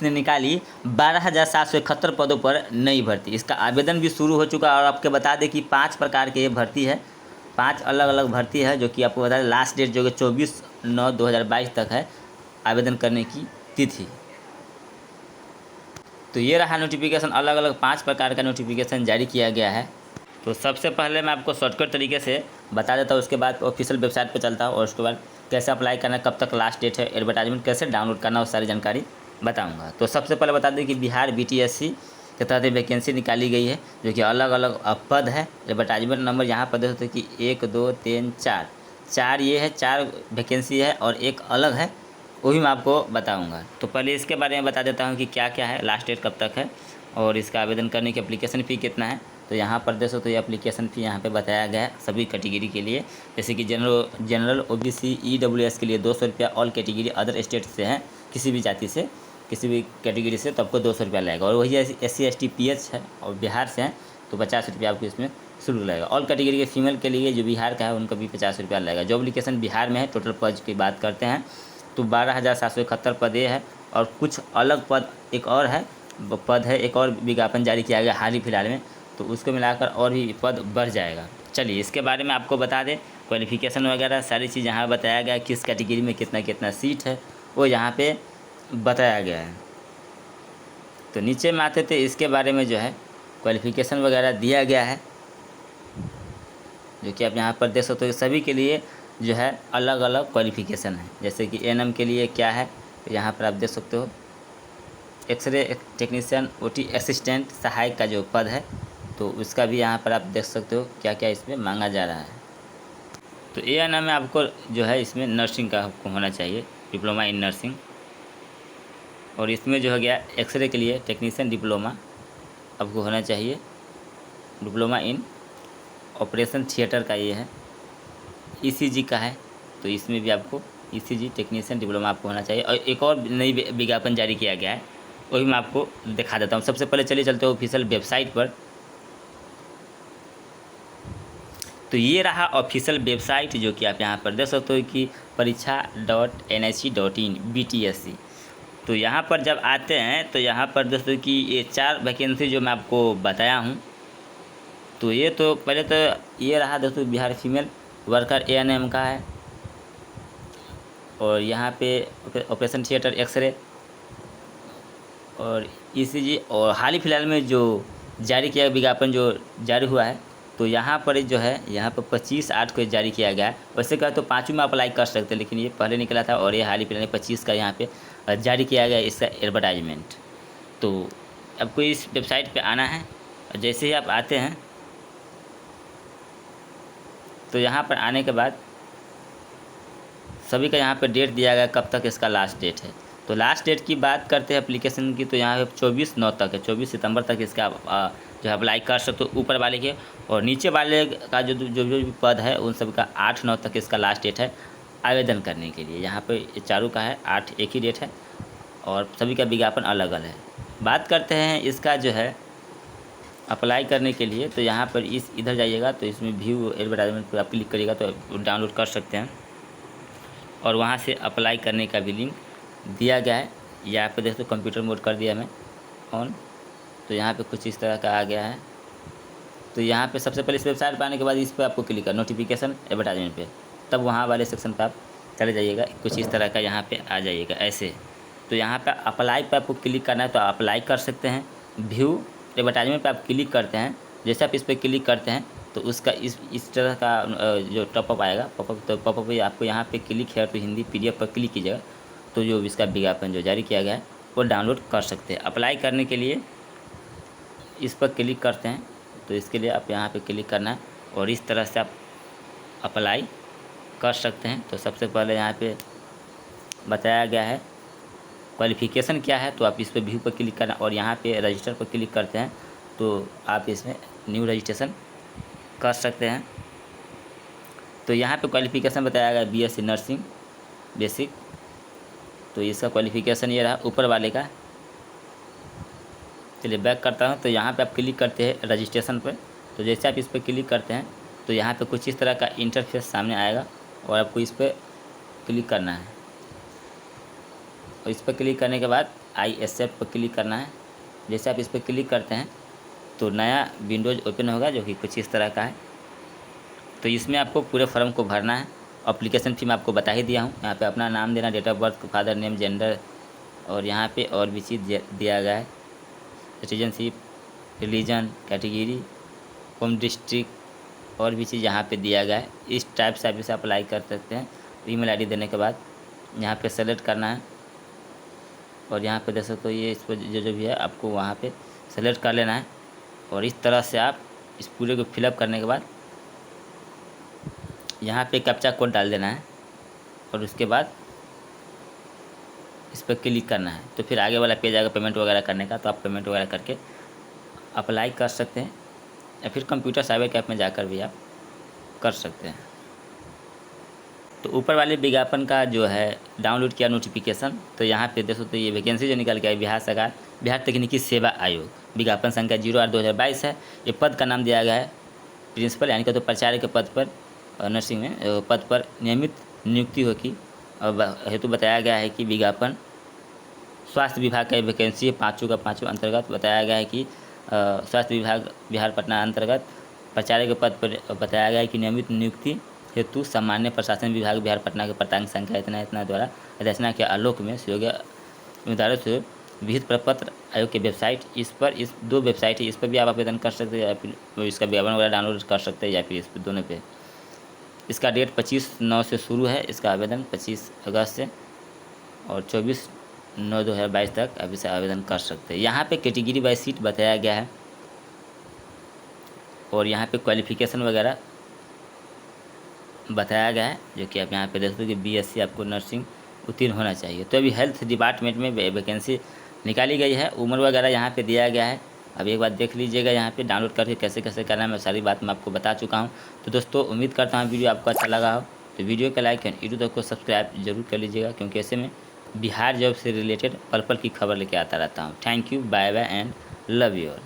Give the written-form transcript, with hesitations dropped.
ने निकाली 12,771 पदों पर नई भर्ती। इसका आवेदन भी शुरू हो चुका है और आपके बता दें कि 5 प्रकार के ये भर्ती है, 5 अलग अलग भर्ती है, जो कि आपको बता दें लास्ट डेट जो कि 24/9/2022 तक है आवेदन करने की तिथि। तो ये रहा नोटिफिकेशन, अलग अलग 5 प्रकार का नोटिफिकेशन जारी किया गया है। तो सबसे पहले मैं आपको शॉर्टकट तरीके से बता देता हूँ, उसके बाद ऑफिशियल वेबसाइट पर चलता हूँ और उसके बाद कैसे अप्लाई करना, कब तक लास्ट डेट है, एडवर्टाइजमेंट कैसे डाउनलोड करना, वो सारी जानकारी बताऊंगा। तो सबसे पहले बता दें कि बिहार BTSC के तहत वैकेंसी निकाली गई है, जो कि अलग अलग पद है। एडवर्टाइजमेंट नंबर यहाँ पर देख सकते हैं कि 1 2 3 4 ये है, 4 वैकेंसी है और एक अलग है, वो भी मैं आपको बताऊंगा। तो पहले इसके बारे में बता देता हूँ कि क्या क्या है, लास्ट डेट कब तक है और इसका आवेदन करने की एप्लीकेशन फ़ी कितना है। तो यहाँ पर देख सकते हो ये एप्लीकेशन फ़ी यहाँ पे बताया गया है सभी कैटेगरी के लिए, जैसे कि जनरल OBC EWS के लिए 200 रुपया, ऑल कैटेगरी अदर स्टेट से हैं, किसी भी जाति से, किसी भी कैटेगरी से, तो आपको 200 रुपया लगेगा। और वही SC ST PH है और बिहार से हैं तो 50 रुपया आपको इसमें शुरू लगेगा। ऑल कैटेगरी के फीमेल के लिए जो बिहार का है उनको भी 50 रुपया लगेगा। जो एप्लीकेशन बिहार में है, टोटल पद की बात करते हैं तो 12,771 पद ये है और कुछ अलग पद एक और है, एक और विज्ञापन जारी किया गया हाल ही फिलहाल में, तो उसको मिलाकर और भी पद बढ़ जाएगा। चलिए इसके बारे में आपको बता दें, क्वालिफिकेशन वगैरह सारी चीज़ यहाँ बताया गया है, किस कैटेगरी में कितना कितना सीट है वो यहाँ पे बताया गया है। तो नीचे में आते थे, इसके बारे में जो है क्वालिफिकेशन वगैरह दिया गया है, जो कि आप यहाँ पर देख सकते हो। सभी के लिए जो है अलग अलग क्वालिफिकेशन है, जैसे कि ANM के लिए क्या है यहाँ पर आप देख सकते हो, एक्सरे टेक्नीशियन OT असिस्टेंट सहायक का जो पद है, तो उसका भी यहाँ पर आप देख सकते हो क्या क्या इसमें मांगा जा रहा है। तो ANM में आपको जो है इसमें नर्सिंग का आपको होना चाहिए, डिप्लोमा इन नर्सिंग। और इसमें जो हो गया एक्सरे के लिए टेक्नीशियन डिप्लोमा आपको होना चाहिए, डिप्लोमा इन ऑपरेशन थिएटर का ये है। ECG का है तो इसमें भी आपको ECG टेक्नीशियन डिप्लोमा आपको होना चाहिए। और एक और नई विज्ञापन जारी किया गया है, वही मैं आपको दिखा देता हूँ। सबसे पहले चलिए चलते हैं ऑफिशियल वेबसाइट पर। तो ये रहा ऑफिशियल वेबसाइट, जो कि आप यहाँ पर देख सकते हो कि परीक्षा.NIC.in BTSC। तो यहाँ पर जब आते हैं तो यहाँ पर देख सकते हो कि ये 4 वैकेंसी जो मैं आपको बताया हूँ, तो ये तो पहले तो ये रहा दोस्तों बिहार फीमेल वर्कर ANM का है, और यहाँ पे ऑपरेशन थिएटर एक्सरे और ECG। और हाल ही फिलहाल में जो जारी किया विज्ञापन जो जारी हुआ है, तो यहाँ पर जो है यहाँ पर 25/8 को जारी किया गया है। वैसे कहा तो 5वीं में अप्लाई कर सकते हैं, लेकिन ये पहले निकला था और ये हाल ही फिलहाल 25 का यहाँ पे जारी किया गया इसका एडवर्टाइजमेंट। तो आपको इस वेबसाइट पे आना है, और जैसे ही आप आते हैं तो यहाँ पर आने के बाद सभी का यहाँ पे डेट दिया गया कब तक इसका लास्ट डेट है। तो लास्ट डेट की बात करते हैं एप्लीकेशन की, तो यहाँ पे 24/9 तक है, 24 सितंबर तक इसका जो है अप्लाई कर सकते हो ऊपर वाले के। और नीचे वाले का जो भी पद है उन सब का 8/9 तक इसका लास्ट डेट है आवेदन करने के लिए। यहाँ पे चारों का है 8 एक ही डेट है और सभी का विज्ञापन अलग अलग है। बात करते हैं इसका जो है अप्लाई करने के लिए, तो यहाँ पर इधर जाइएगा तो इसमें व्यू एडवर्टाइजमेंट पर आप क्लिक करिएगा तो डाउनलोड कर सकते हैं, और वहाँ से अप्लाई करने का भी लिंक दिया गया है। यहाँ पे देखो कंप्यूटर मोड कर दिया मैं ऑन, तो यहाँ पे कुछ इस तरह का आ गया है। तो यहाँ पे सबसे पहले इस वेबसाइट पर आने के बाद इस पर आपको क्लिक करना नोटिफिकेशन एडवर्टाइजमेंट पे, तब वहाँ वाले सेक्शन पर आप चले जाइएगा, कुछ इस तरह का यहाँ पे आ जाइएगा ऐसे। तो यहाँ पे अप्लाई पर आपको क्लिक करना है तो अप्लाई कर सकते हैं। व्यू एडवर्टाइजमेंट पर आप क्लिक करते हैं, जैसे आप इस पर क्लिक करते हैं तो उसका इस तरह का जो टॉपअप आएगा, पॉपअप आपको यहाँ पे क्लिक है तो हिंदी PDF पर क्लिक कीजिएगा, तो जो इसका विज्ञापन जो जारी किया गया है वो डाउनलोड कर सकते हैं। अप्लाई करने के लिए इस पर क्लिक करते हैं, तो इसके लिए आप यहाँ पे क्लिक करना है और इस तरह से आप अप्लाई कर सकते हैं। तो सबसे पहले यहाँ पे बताया गया है क्वालिफ़िकेशन क्या है, तो आप इस पर व्यू पर क्लिक करना और यहाँ पे रजिस्टर पर क्लिक करते हैं तो आप इसमें न्यू रजिस्ट्रेशन कर सकते हैं। तो यहाँ पे क्वालिफ़िकेशन बताया गया BSc नर्सिंग बेसिक, तो इसका क्वालिफ़िकेशन ये रहा ऊपर वाले का। चलिए बैक करता हूँ, तो यहाँ पे आप क्लिक करते हैं रजिस्ट्रेशन पर, तो जैसे आप इस पर क्लिक करते हैं तो यहाँ पे कुछ इस तरह का इंटरफेस सामने आएगा और आपको इस पर क्लिक करना है। और इस पर क्लिक करने के बाद आई एक्सेप्ट पर क्लिक करना है। जैसे आप इस पर क्लिक करते हैं तो नया विंडोज ओपन होगा जो कि कुछ इस तरह का है। तो इसमें आपको पूरे फॉर्म को भरना है। एप्लीकेशन फ़ी मैं आपको बता ही दिया हूँ। यहाँ पे अपना नाम देना, date of birth, father name, gender, और यहाँ पे और भी चीज़ दिया गया है, citizenship, religion, category, home district, और भी चीज़ यहाँ पे दिया गया है। इस टाइप से आप इसे अप्लाई कर सकते हैं। ईमेल आईडी देने के बाद यहाँ पे सेलेक्ट करना है और यहाँ पे देख सकते हो ये इस पर जो भी है आपको वहाँ पे सेलेक्ट कर लेना है। और इस तरह से आप इस पूरे को फिलअप करने के बाद यहाँ पे कैप्चा कोड डाल देना है और उसके बाद इस पर क्लिक करना है। तो फिर आगे वाला पेज आएगा पेमेंट वगैरह करने का, तो आप पेमेंट वगैरह करके अप्लाई कर सकते हैं या फिर कंप्यूटर साइबर कैफ़े में जाकर भी आप कर सकते हैं। तो ऊपर वाले विज्ञापन का जो है डाउनलोड किया नोटिफिकेशन, तो यहाँ पे देख सकते हो ये वैकेंसी जो निकल के आई बिहार सरकार बिहार तकनीकी सेवा आयोग, विज्ञापन संख्या 08/2022 है। ये पद का नाम दिया गया है प्रिंसिपल, यानी कि तो प्राचार्य के पद पर नर्सिंग में पद पर नियमित नियुक्ति होगी। और हेतु बताया गया है कि विज्ञापन स्वास्थ्य विभाग का वैकेंसी है, 5 का 5 अंतर्गत बताया गया है कि स्वास्थ्य विभाग बिहार पटना अंतर्गत प्राचार्य के पद पर बताया गया है कि नियमित नियुक्ति हेतु सामान्य प्रशासन विभाग बिहार पटना के प्रांत संख्या इतना द्वारा रचना के आलोक में सहयोगी उम्मीदवारों से विहित प्रपत्र आयोग की वेबसाइट, इस 2 वेबसाइट है, इस पर भी आप आवेदन कर सकते हैं या फिर इसका विज्ञापन वगैरह डाउनलोड कर सकते हैं या फिर इस पर दोनों पे। इसका डेट 25/9 से शुरू है, इसका आवेदन 25 अगस्त से, और 24/9/2022 तक आप इसे आवेदन कर सकते हैं। यहाँ पे कैटेगरी बाय सीट बताया गया है और यहाँ पे क्वालिफिकेशन वगैरह बताया गया है, जो कि आप यहाँ पे देख सकते हो कि BSc आपको नर्सिंग उत्तीर्ण होना चाहिए। तो अभी हेल्थ डिपार्टमेंट में वैकेंसी निकाली गई है, उम्र वगैरह यहाँ पे दिया गया है। अब एक बार देख लीजिएगा यहाँ पे डाउनलोड करके कैसे कैसे करना है, मैं सारी बात मैं आपको बता चुका हूँ। तो दोस्तों उम्मीद करता हूँ वीडियो आपको अच्छा लगा हो, तो वीडियो को लाइक एंड यूट्यूब को सब्सक्राइब जरूर कर लीजिएगा, क्योंकि ऐसे में बिहार जॉब से रिलेटेड पल पल की खबर लेके आता रहता हूँ। Thank you, bye bye and love you all.